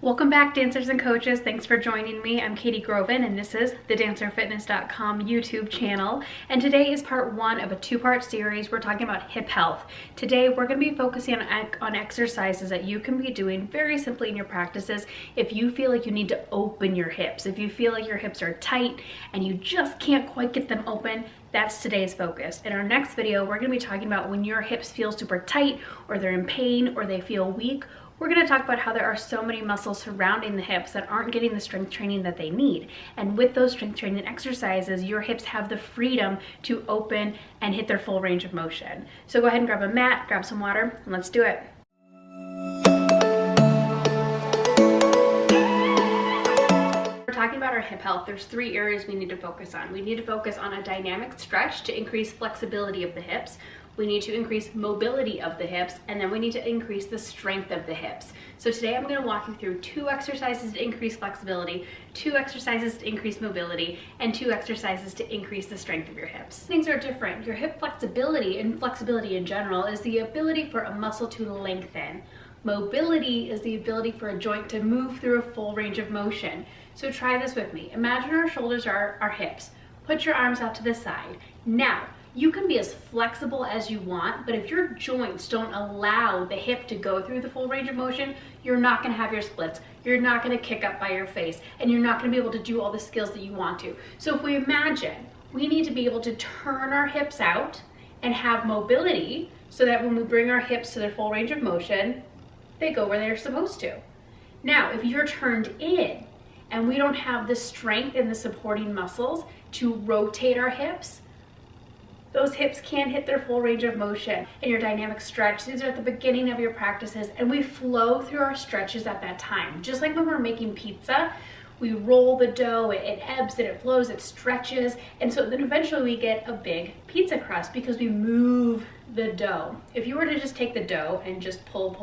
Welcome back, dancers and coaches. Thanks for joining me. I'm Katie Groven, and this is the dancerfitness.com YouTube channel. And today is part one of a two-part series. We're talking about hip health. Today, we're going to be focusing on exercises that you can be doing very simply in your practices if you feel like you need to open your hips. If you feel like your hips are tight and you just can't quite get them open, that's today's focus. In our next video, we're going to be talking about when your hips feel super tight or they're in pain or they feel weak. We're going to talk about how there are so many muscles surrounding the hips that aren't getting the strength training that they need. And with those strength training exercises, your hips have the freedom to open and hit their full range of motion. So go ahead and grab a mat, grab some water, and let's do it. Talking about our hip health, there's three areas we need to focus on. We need to focus on a dynamic stretch to increase flexibility of the hips. We need to increase mobility of the hips, and then we need to increase the strength of the hips. So today I'm going to walk you through 2 exercises to increase flexibility, 2 exercises to increase mobility, and 2 exercises to increase the strength of your hips. Things are different. Your hip flexibility and flexibility in general is the ability for a muscle to lengthen. Mobility is the ability for a joint to move through a full range of motion. So try this with me. Imagine our shoulders are our hips. Put your arms out to the side. Now, you can be as flexible as you want, but if your joints don't allow the hip to go through the full range of motion, you're not gonna have your splits, you're not gonna kick up by your face, and you're not gonna be able to do all the skills that you want to. So if we imagine, we need to be able to turn our hips out and have mobility so that when we bring our hips to their full range of motion, they go where they're supposed to. Now, if you're turned in and we don't have the strength and the supporting muscles to rotate our hips, those hips can't hit their full range of motion. In your dynamic stretch, these are at the beginning of your practices, and we flow through our stretches at that time. Just like when we're making pizza, we roll the dough, it ebbs and it flows, it stretches, and so then eventually we get a big pizza crust because we move the dough. If you were to just take the dough and just pull,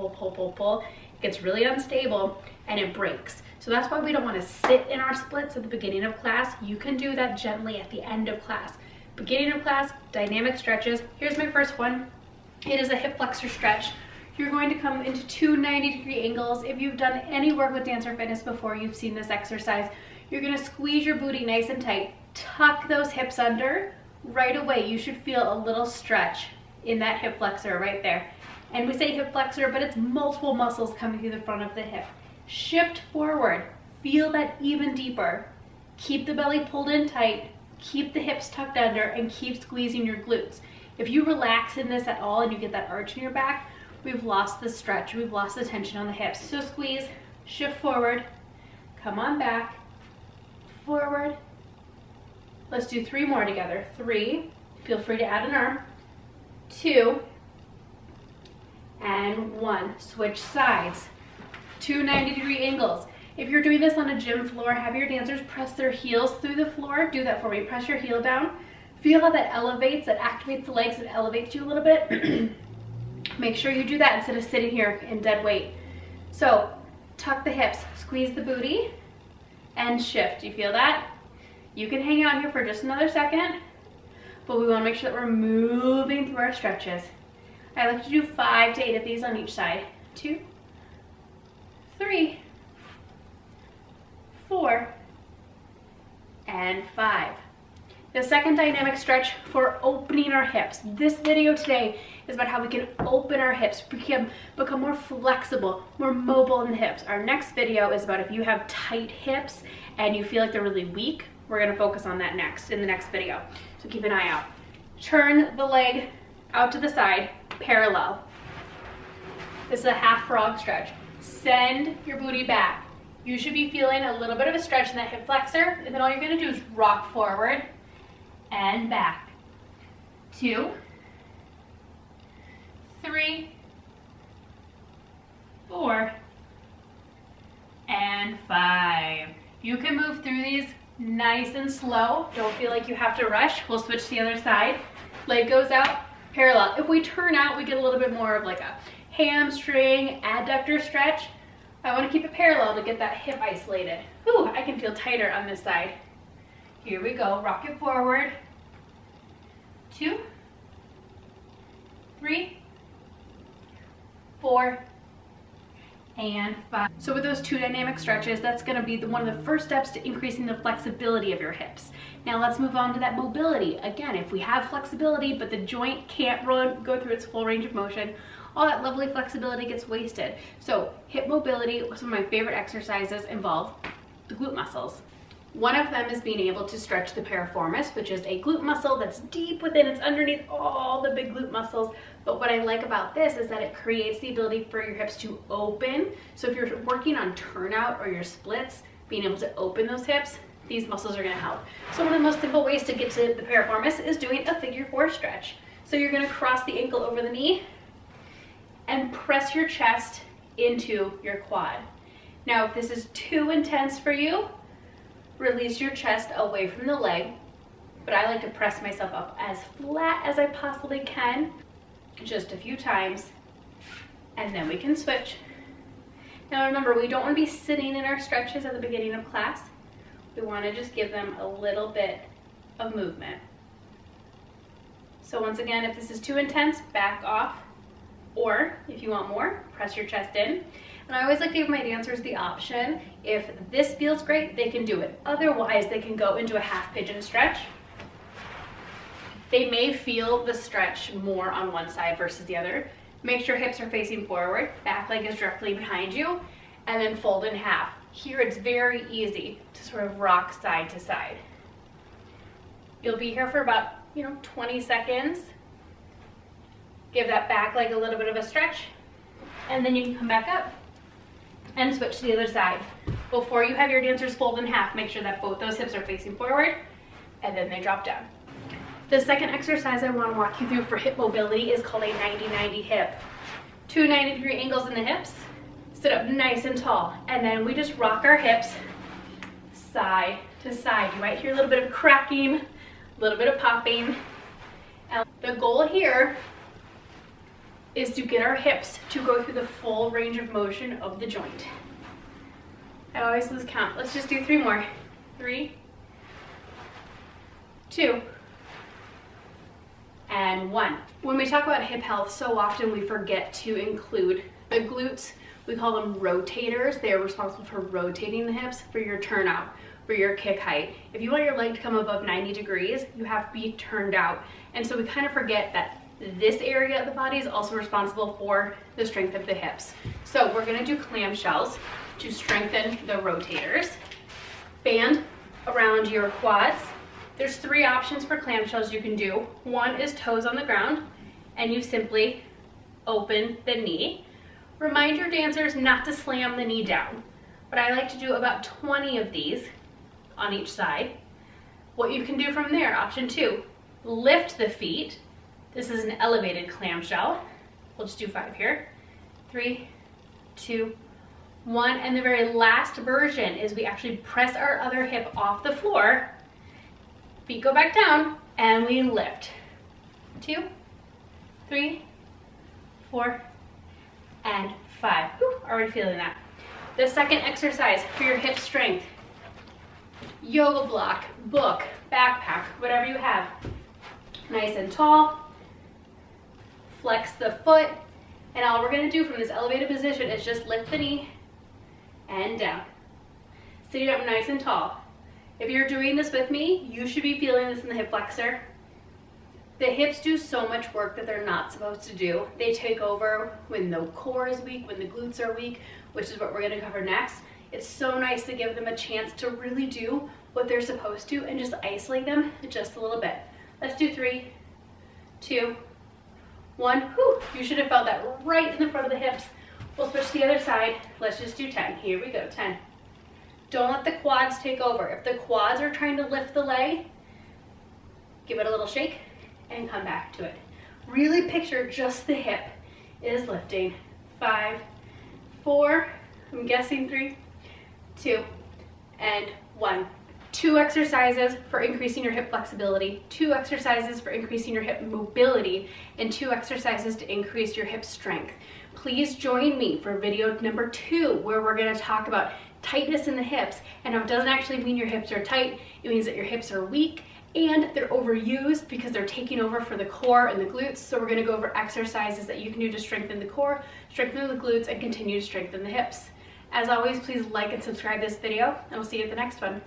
it gets really unstable and it breaks. So that's why we don't want to sit in our splits at the beginning of class. You can do that gently at the end of class. Beginning of class, dynamic stretches. Here's my first one. It is a hip flexor stretch. You're going to come into 2 90-degree angles. If you've done any work with Dancer Fitness before, you've seen this exercise. You're going to squeeze your booty nice and tight. Tuck those hips under. Right away, you should feel a little stretch in that hip flexor right there. And we say hip flexor, but it's multiple muscles coming through the front of the hip. Shift forward. Feel that even deeper. Keep the belly pulled in tight. Keep the hips tucked under and keep squeezing your glutes. If you relax in this at all and you get that arch in your back, we've lost the stretch, we've lost the tension on the hips. So squeeze, shift forward, come on back, forward. Let's do 3 more together. 3, feel free to add an arm, 2, and 1. Switch sides, 2 90-degree angles. If you're doing this on a gym floor, have your dancers press their heels through the floor. Do that for me. Press your heel down. Feel how that elevates, that activates the legs, it elevates you a little bit. Make sure you do that instead of sitting here in dead weight. So tuck the hips, squeeze the booty, and shift. You feel that? You can hang out here for just another second, but we want to make sure that we're moving through our stretches. I like to do 5 to 8 of these on each side. 2, 3, 4, and 5. The second dynamic stretch for opening our hips. This video today is about how we can open our hips, become more flexible, more mobile in the hips. Our next video is about if you have tight hips and you feel like they're really weak. We're going to focus on that next in the next video. So keep an eye out. Turn the leg out to the side, parallel. This is a half frog stretch. Send your booty back. You should be feeling a little bit of a stretch in that hip flexor, and then all you're going to do is rock forward and back. 2, 3, 4, and 5. You can move through these nice and slow. Don't feel like you have to rush. We'll switch to the other side. Leg goes out, parallel. If we turn out, we get a little bit more of like a hamstring, adductor stretch. I want to keep it parallel to get that hip isolated. Ooh, I can feel tighter on this side. Here we go. Rock it forward. 2, 3, 4, and 5. So with those 2 dynamic stretches, that's going to be one of the first steps to increasing the flexibility of your hips. Now let's move on to that mobility. Again, if we have flexibility, but the joint can't go through its full range of motion, all that lovely flexibility gets wasted. So hip mobility, some of my favorite exercises involve the glute muscles. One of them is being able to stretch the piriformis, which is a glute muscle that's deep within, it's underneath all the big glute muscles. But what I like about this is that it creates the ability for your hips to open. So if you're working on turnout or your splits, being able to open those hips, these muscles are gonna help. So one of the most simple ways to get to the piriformis is doing a figure 4 stretch. So you're gonna cross the ankle over the knee and press your chest into your quad. Now, if this is too intense for you, release your chest away from the leg, but I like to press myself up as flat as I possibly can, just a few times, and then we can switch. Now remember, we don't want to be sitting in our stretches at the beginning of class. We want to just give them a little bit of movement. So once again, if this is too intense, back off, or if you want more, press your chest in. And I always like to give my dancers the option, if this feels great, they can do it. Otherwise, they can go into a half pigeon stretch. They may feel the stretch more on one side versus the other. Make sure hips are facing forward, back leg is directly behind you, and then fold in half. Here it's very easy to sort of rock side to side. You'll be here for about 20 seconds. Give that back leg a little bit of a stretch, and then you can come back up and switch to the other side. Before you have your dancers fold in half, make sure that both those hips are facing forward, and then they drop down. The second exercise I want to walk you through for hip mobility is called a 90-90 hip. 2 90-degree angles in the hips, sit up nice and tall, and then we just rock our hips side to side. You might hear a little bit of cracking, a little bit of popping. And the goal here is to get our hips to go through the full range of motion of the joint. I always lose count. Let's just do 3 more. 3, 2, and 1. When we talk about hip health, so often we forget to include the glutes. We call them rotators. They are responsible for rotating the hips for your turnout, for your kick height. If you want your leg to come above 90 degrees, you have to be turned out. And so we kind of forget that this area of the body is also responsible for the strength of the hips. So we're gonna do clamshells to strengthen the rotators. Band around your quads. There's 3 options for clamshells you can do. One is toes on the ground, and you simply open the knee. Remind your dancers not to slam the knee down, but I like to do about 20 of these on each side. What you can do from there, option 2, lift the feet. This is an elevated clamshell. We'll just do 5 here. 3, 2, 1. And the very last version is we actually press our other hip off the floor. Feet go back down and we lift. 2, 3, 4, and 5. Whew, already feeling that. The second exercise for your hip strength. Yoga block, book, backpack, whatever you have. Nice and tall. Flex the foot, and all we're going to do from this elevated position is just lift the knee and down. Sitting up nice and tall. If you're doing this with me, you should be feeling this in the hip flexor. The hips do so much work that they're not supposed to do. They take over when the core is weak, when the glutes are weak, which is what we're going to cover next. It's so nice to give them a chance to really do what they're supposed to and just isolate them just a little bit. Let's do 3, 2, 1. Whew, you should have felt that right in the front of the hips. We'll switch to the other side. Let's just do 10. Here we go, 10. Don't let the quads take over. If the quads are trying to lift the leg, give it a little shake and come back to it. Really picture just the hip is lifting. 5, 4, I'm guessing 3, 2, and 1. 2 exercises for increasing your hip flexibility, 2 exercises for increasing your hip mobility, and 2 exercises to increase your hip strength. Please join me for video number 2, where we're going to talk about tightness in the hips. And it doesn't actually mean your hips are tight, it means that your hips are weak and they're overused because they're taking over for the core and the glutes. So we're gonna go over exercises that you can do to strengthen the core, strengthen the glutes, and continue to strengthen the hips. As always, please like and subscribe this video, and we'll see you at the next one.